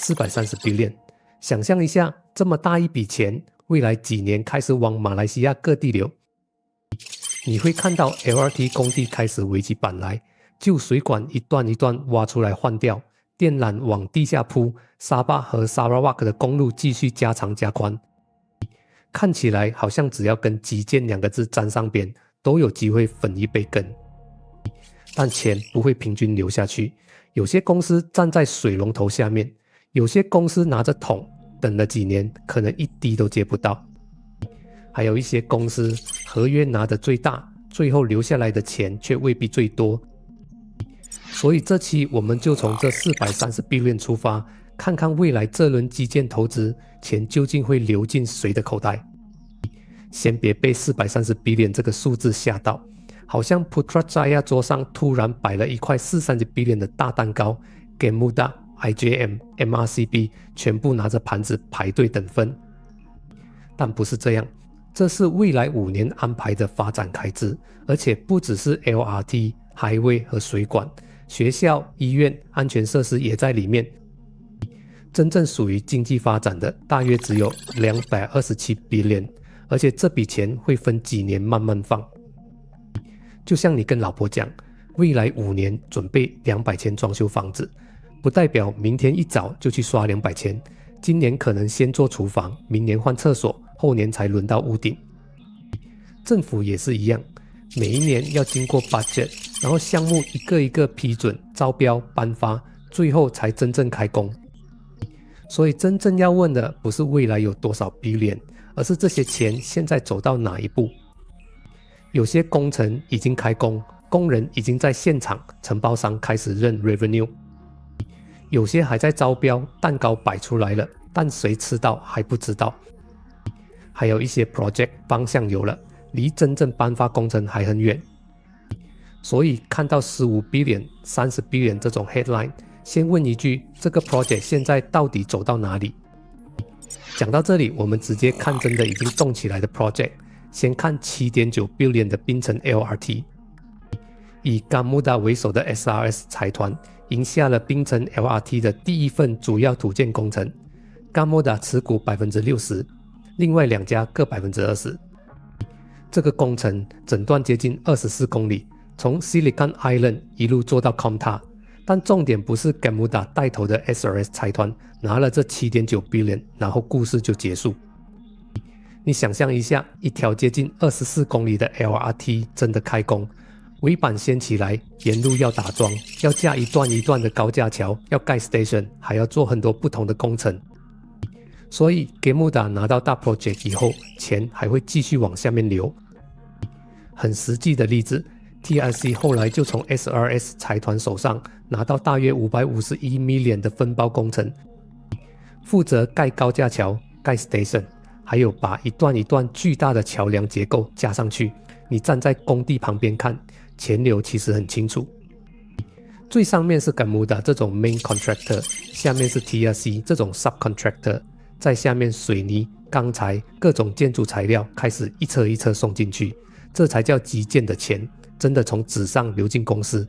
430 billion。想象一下，這麼大一筆錢，未來幾年開始往馬來西亞各地流，你會看到 LRT 工地開始圍起板來，舊水管一段一段挖出來換掉，電纜往地下鋪，沙巴和沙拉瓦克的公路繼續加長加寬。看起來好像只要跟基建兩個字沾上邊，都有機會分一杯羹。但錢不會平均流下去，有些公司站在水龍頭下面，有些公司拿着桶，等了幾年，可能一滴都接不到。還有一些公司合約拿得最大，最後留下來的錢卻未必最多。所以這期我們就從這430 billion 出發，看看未來這輪基建投資錢究竟會流進誰的口袋。先別被430 billion 這個數字嚇到，好像 Putrajaya 桌上突然擺了一塊430 billion 的大蛋糕，給 Gamuda、IJM、MRCB 全部拿着盤子排隊等分。但不是這樣，這是未來5年安排的發展開支，而且不只是 LRT、Highway 和水管，學校、醫院、安全設施也在裡面。真正屬於經濟發展的大約只有227 billion， 而且這筆錢會分幾年慢慢放。就像你跟老婆講，未來5年準備200千裝修房子，不代表明天一早就去刷200千，今年可能先做廚房，明年換廁所，後年才輪到屋頂。政府也是一樣，每一年要經過 budget， 然後項目一個一個批准、招標、頒發，最後才真正開工。所以真正要問的不是未來有多少 billion， 而是這些錢現在走到哪一步。有些工程已經開工，工人已經在現場，承包商開始認 revenue。有些還在招標，蛋糕擺出來了，但誰吃到還不知道。還有一些 project 方向有了，離真正頒發工程還很遠。所以看到15 billion、30 billion 這種 headline， 先問一句，這個 project 現在到底走到哪裡？講到這裡，我們直接看真的已經動起來的 project。先看 7.9 billion 的檳城 LRT， 以 Gamuda 為首的 SRS 財團贏下了檳城 LRT 的第一份主要土建工程， Gamuda 持股 60%， 另外2家各 20%。 這個工程整段接近24公里，從 Silicon Island 一路做到 Komta， 但重點不是 Gamuda 帶頭的 SRS 財團拿了這 7.9 billion， 然後故事就結束。你想象一下，一條接近24公里的 LRT 真的開工，尾板掀起來，沿路要打樁，要架一段一段的高架橋，要蓋 station， 還要做很多不同的工程。所以 Gamuda 拿到大 project 以後，錢還會繼續往下面流。很實際的例子， TRC 後來就從 SRS 財團手上拿到大約551 million 的分包工程，負責蓋高架橋，蓋 station，還有把一段一段巨大的橋樑結構加上去，你站在工地旁邊看，錢流其實很清楚。最上面是 Gamuda 這種 main contractor， 下面是 TRC 這種 subcontractor， 在下面水泥、鋼材、各種建築材料開始一車一車送進去，這才叫基建的錢真的從紙上流進公司。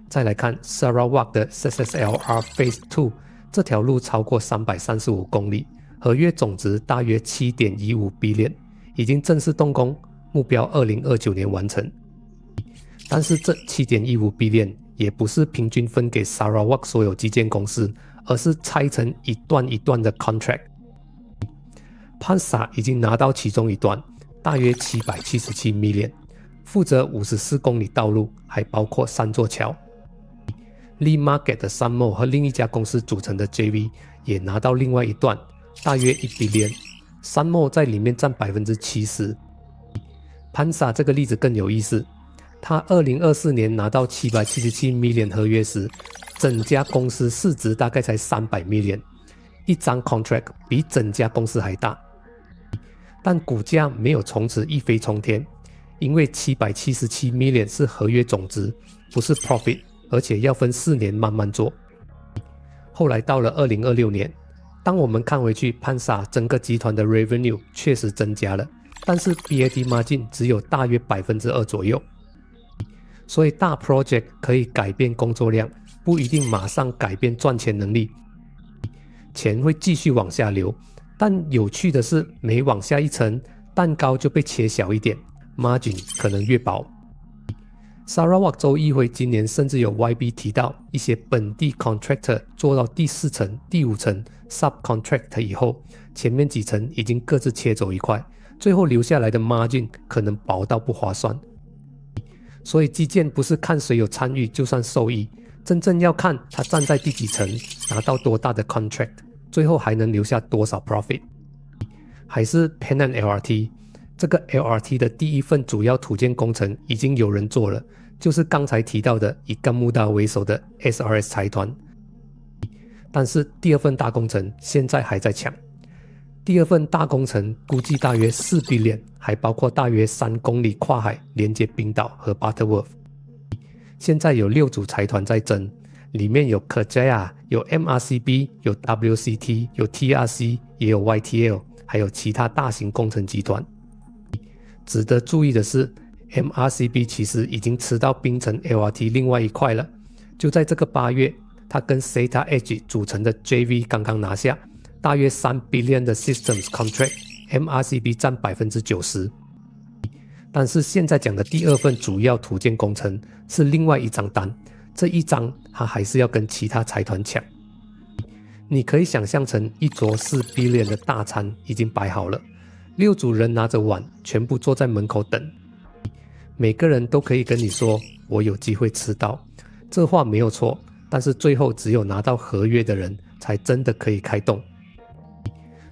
再來看 Sarawak 的 SSLR Phase 2， 這條路超過335公里，合約總值大約 7.15 billion， 已經正式動工，目標2029年完成。但是這 7.15 billion 也不是平均分給 Sarawak 所有基建公司，而是拆成一段一段的 contract。 Pansa 已經拿到其中一段，大約777 million， 負責54公里道路，還包括3座橋。Lee Market 的 Sunmall 和另一家公司組成的 JV 也拿到另外一段，大約1 billion， Sunmall 在裡面佔 70%。 Pansa 這個例子更有意思，他2024年拿到777 million 合約時，整家公司市值大概才300 million， 一張 contract 比整家公司還大。但股價沒有從此一飛沖天，因為777 million 是合約總值，不是 profit， 而且要分4年慢慢做。後來到了2026年，當我們看回去， Pansa 整個集團的 revenue 確實增加了，但是 BAT margin 只有大約 2% 左右。所以大 project 可以改變工作量，不一定馬上改變賺錢能力。錢會繼續往下流。但有趣的是，每往下一層，蛋糕就被切小一點 ，margin 可能越薄。Sarawak 州議會今年甚至有 YB 提到，一些本地 contractor 做到第4層、第5層 subcontract 以後，前面幾層已經各自切走一塊，最後留下來的 margin 可能薄到不划算。所以基建不是看誰有參與就算受益，真正要看他站在第幾層，拿到多大的 contract， 最後還能留下多少 profit。還是 Penang LRT， 這個 LRT 的第一份主要土建工程已經有人做了，就是剛才提到的以甘穆達為首的 SRS 財團。但是第二份大工程現在還在搶。第二份大工程估計大約4 billion， 還包括大約3公里跨海連接冰島和 Butterworth。現在有6組財團在爭，裡面有 Kerjaya， 有 MRCB， 有 WCT， 有 TRC， 也有 YTL， 還有其他大型工程集團。值得注意的是， MRCB 其實已經吃到檳城 LRT 另外一塊了。就在這個8月，他跟 SETA Edge 組成的 JV 剛剛拿下大約3 billion 的 Systems Contract， MRCB 佔 90%。但是現在講的第二份主要土建工程是另外一張單，這一張他還是要跟其他財團搶。你可以想象成一桌4 billion 的大餐已經擺好了，6組人拿着碗全部坐在門口等，每個人都可以跟你說我有機會吃到，這話沒有錯，但是最後只有拿到合約的人才真的可以開動。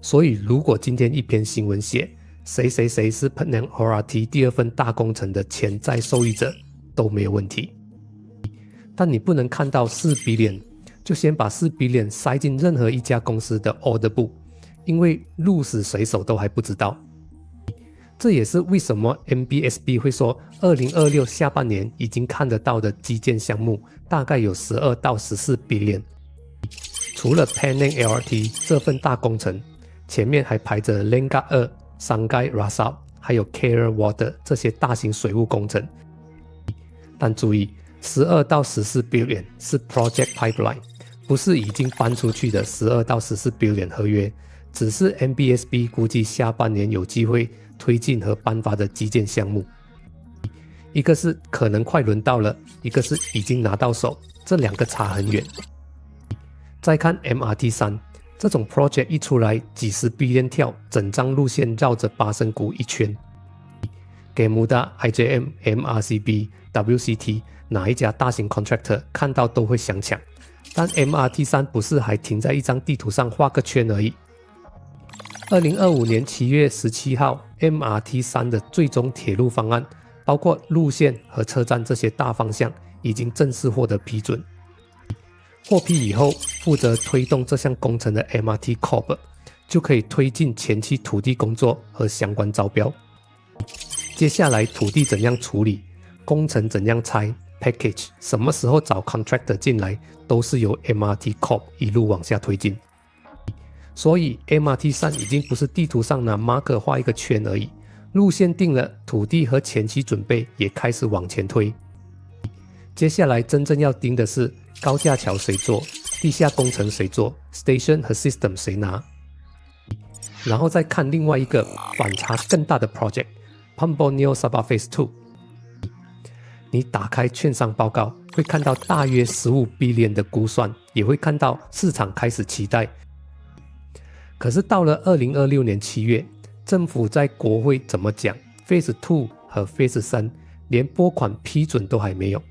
所以如果今天一篇新聞寫誰誰誰是 Penang LRT 第二份大工程的潛在受益者都沒有問題，但你不能看到4 billion 就先把4 billion 塞進任何一家公司的 order book， 因為鹿死誰手都還不知道。這也是為什麼 MBSB 會說2026下半年已經看得到的基建項目大概有12到14 billion。 除了 Penang LRT 這份大工程，前面還排着 Lengkok 2、Sungai Rasap 還有 KL Water 這些大型水務工程。但注意12到14 billion 是 Project Pipeline， 不是已經搬出去的12到14 billion 合約，只是 MBSB 估計下半年有機會推進和頒發的基建項目。一個是可能快輪到了，一個是已經拿到手，這兩個差很遠。再看 MRT3， 這種 project 一出來幾十 billion 跳，整張路線繞着巴生谷一圈。GEMUDA、IJM、MRCB、WCT 哪一家大型 contractor 看到都會想搶，但 MRT3 不是還停在一張地圖上畫個圈而已。2025年7月17號 MRT3 的最終鐵路方案，包括路線和車站這些大方向已經正式獲得批准。獲批以後，負責推動這項工程的 MRT Corp 就可以推進前期土地工作和相關招標。接下來土地怎樣處理，工程怎樣拆 package， 什麼時候找 contractor 進來，都是由 MRT Corp 一路往下推進。所以 MRT3 已經不是地圖上拿 marker 畫一個圈而已，路線定了，土地和前期準備也開始往前推。接下來真正要盯的是高架橋誰做，地下工程誰做， station 和 system 誰拿。然後再看另外一個反差更大的 project Pam Borneo Sabah Phase 2。你打開券商報告，會看到大約15 billion 的估算，也會看到市場開始期待。可是到了2026年7月，政府在國會怎麼講 Phase 2和 Phase 3連撥款批准都還沒有。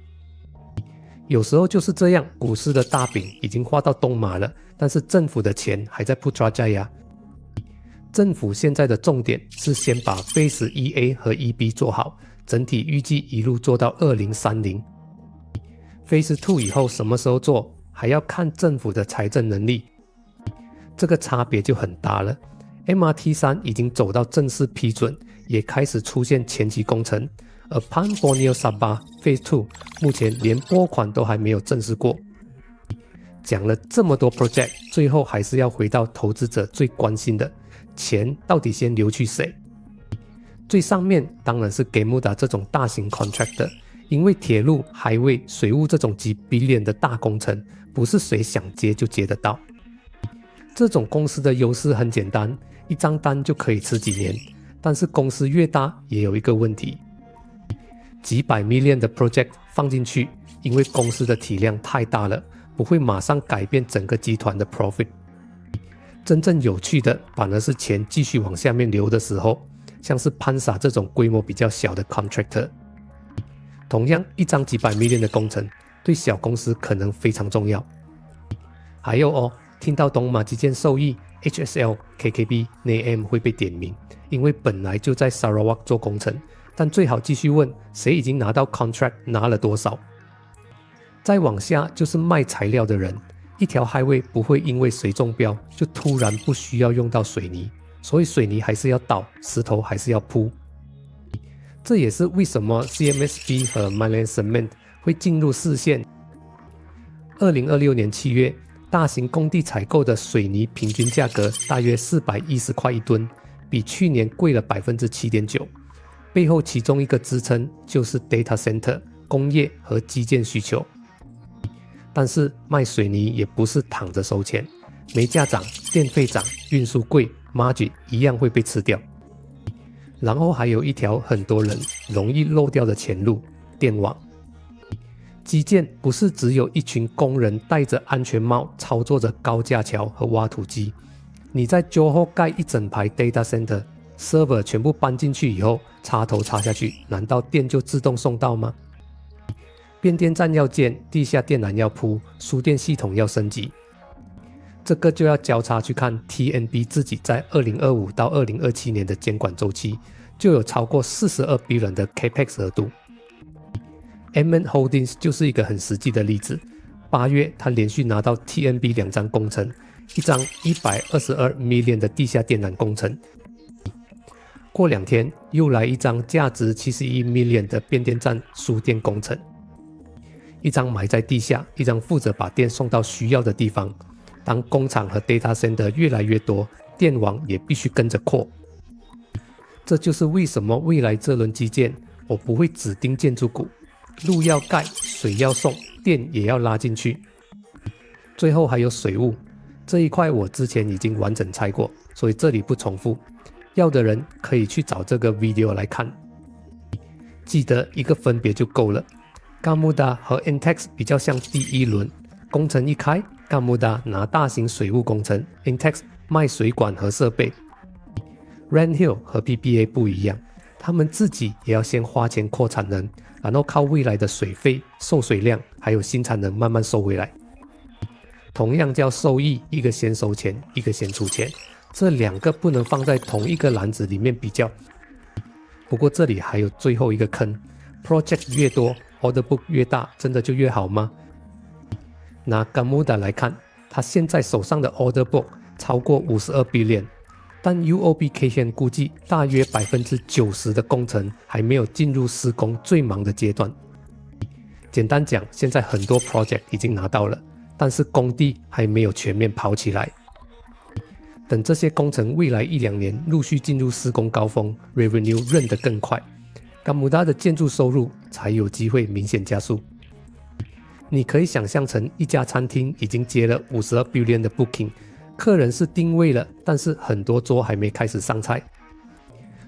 有時候就是這樣，股市的大餅已經畫到東馬了，但是政府的錢還在 Putrajaya。政府現在的重點是先把 Phase 1A 和 1B 做好，整體預計一路做到2030。Phase 2以後什麼時候做，還要看政府的財政能力，這個差別就很大了。MRT3 已經走到正式批准，也開始出現前期工程，而 Pam Borneo Sabah Phase 2目前連撥款都還沒有正式過。講了這麼多 project， 最後還是要回到投資者最關心的，錢到底先流去誰？最上面當然是 GEMUDA 這種大型 contractor， 因為鐵路、highway、水務這種幾 billion 的大工程，不是誰想接就接得到。這種公司的優勢很簡單，一張單就可以吃幾年。但是公司越大，也有一個問題，幾百 million 的 project 放進去，因為公司的體量太大了，不會馬上改變整個集團的 profit。真正有趣的反而是錢繼續往下面流的時候，像是潘薩這種規模比較小的 contractor。同樣，一張幾百 million 的工程對小公司可能非常重要。還有聽到東馬基建受益 HSL、KKB、NAM 會被點名，因為本來就在 Sarawak 做工程，但最好繼續問誰已經拿到 contract 拿了多少。再往下就是賣材料的人，一條 highway 不會因為誰中標就突然不需要用到水泥，所以水泥還是要倒，石頭還是要鋪。這也是為什麼 CMSB 和 Mylan Cement 會進入視線。2026年7月，大型工地採購的水泥平均價格大約410塊一噸，比去年貴了 7.9%。背後其中一個支撐就是 data center、工業和基建需求。但是賣水泥也不是躺着收錢，煤價漲、電費漲、運輸貴 ，margin 一樣會被吃掉。然後還有一條很多人容易漏掉的前路，電網。基建不是只有一群工人戴着安全帽操作着高架橋和挖土機。你在 Johor 蓋一整排 data center， server 全部搬進去以後，插頭插下去，難道電就自動送到嗎？變電站要建，地下電纜要鋪，輸電系統要升級。這個就要交叉去看 TNB 自己在2025到2027年的監管週期，就有超過42 billion 的 capex 額度。MN Holdings 就是一個很實際的例子。8月，他連續拿到 TNB 2張工程，一張122 million 的地下電纜工程。過2天，又來一張價值71 million 的變電站輸電工程。一張埋在地下，一張負責把電送到需要的地方。當工廠和 data center 越來越多，電網也必須跟着擴。這就是為什麼未來這輪基建，我不會只盯建築股，路要蓋，水要送，電也要拉進去。最後還有水務，這一塊我之前已經完整拆過，所以這裡不重複。要的人可以去找這個 video 來看。記得一個分別就夠了。Gamuda 和 Intex 比較像第一輪，工程一開，Gamuda 拿大型水務工程 ，Intex 賣水管和設備。Randhill 和 PPA 不一樣，他們自己也要先花錢擴產能，然後靠未來的水費、受水量還有新產能慢慢收回來。同樣叫收益，一個先收錢，一個先出錢，這兩個不能放在同一個籃子裡面比較。不過這裡還有最後一個坑 ，project 越多 ，order book 越大，真的就越好嗎？拿 Gamuda 來看，他現在手上的 order book 超過52 billion， 但 UOB-Kay Hian 估計大約 90% 的工程還沒有進入施工最忙的階段。簡單講，現在很多 project 已經拿到了，但是工地還沒有全面跑起來。等這些工程未來1-2年陸續進入施工高峰 ，revenue 認得更快，Gamuda 的建築收入才有機會明顯加速。你可以想象成一家餐廳已經接了52 billion 的 booking， 客人是定位了，但是很多桌還沒開始上菜。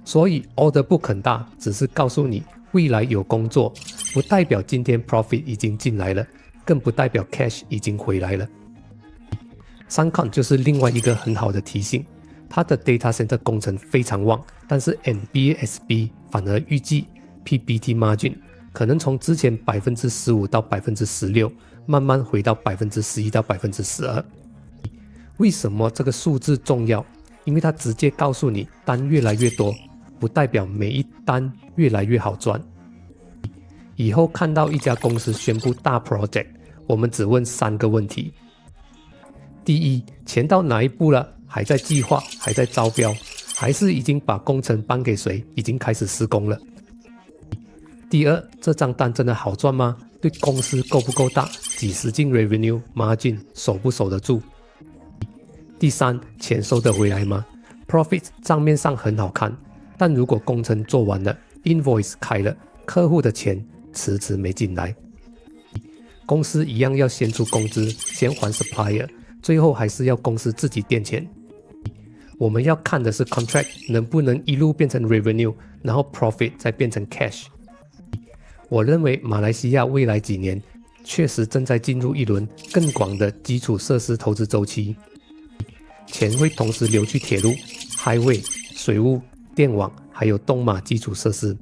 所以 order book 很大，只是告訴你未來有工作，不代表今天 profit 已經進來了，更不代表 cash 已經回來了。Suncorp 就是另外一個很好的提醒，它的 data center 工程非常旺，但是 NBASB 反而預計 PBT margin 可能從之前 15% 到 16%， 慢慢回到 11% 到 12%。為什麼這個數字重要？因為它直接告訴你單越來越多，不代表每一單越來越好賺。以後看到一家公司宣布大 project， 我們只問3個問題。第一，錢到哪一步了？還在計劃，還在招標，還是已經把工程搬給誰，已經開始施工了？第二，這張單真的好賺嗎？對公司夠不夠大？幾十進 revenue margin 守不守得住？第三，錢收得回來嗎？ Profit 賬面上很好看，但如果工程做完了， invoice 開了，客戶的錢遲遲沒進來。公司一樣要先出工資，先還 supplier，最後還是要公司自己墊錢。我們要看的是 contract 能不能一路變成 revenue， 然後 profit 再變成 cash。我認為馬來西亞未來幾年確實正在進入一輪更廣的基礎設施投資週期，錢會同時流去鐵路、highway、水務、電網還有東馬基礎設施。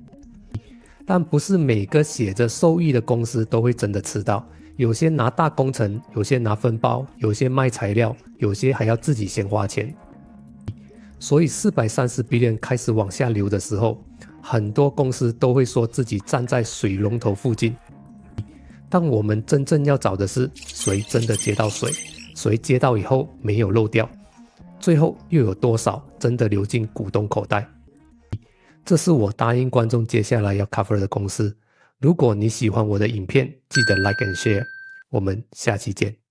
但不是每個寫着受益的公司都會真的吃到，有些拿大工程，有些拿分包，有些賣材料，有些還要自己先花錢。所以430 billion 開始往下流的時候，很多公司都會說自己站在水龍頭附近。但我們真正要找的是誰真的接到水，誰接到以後沒有漏掉，最後又有多少真的流進股東口袋。這是我答應觀眾接下來要 cover 的公司。如果你喜歡我的影片，記得 like and share。我們下期見。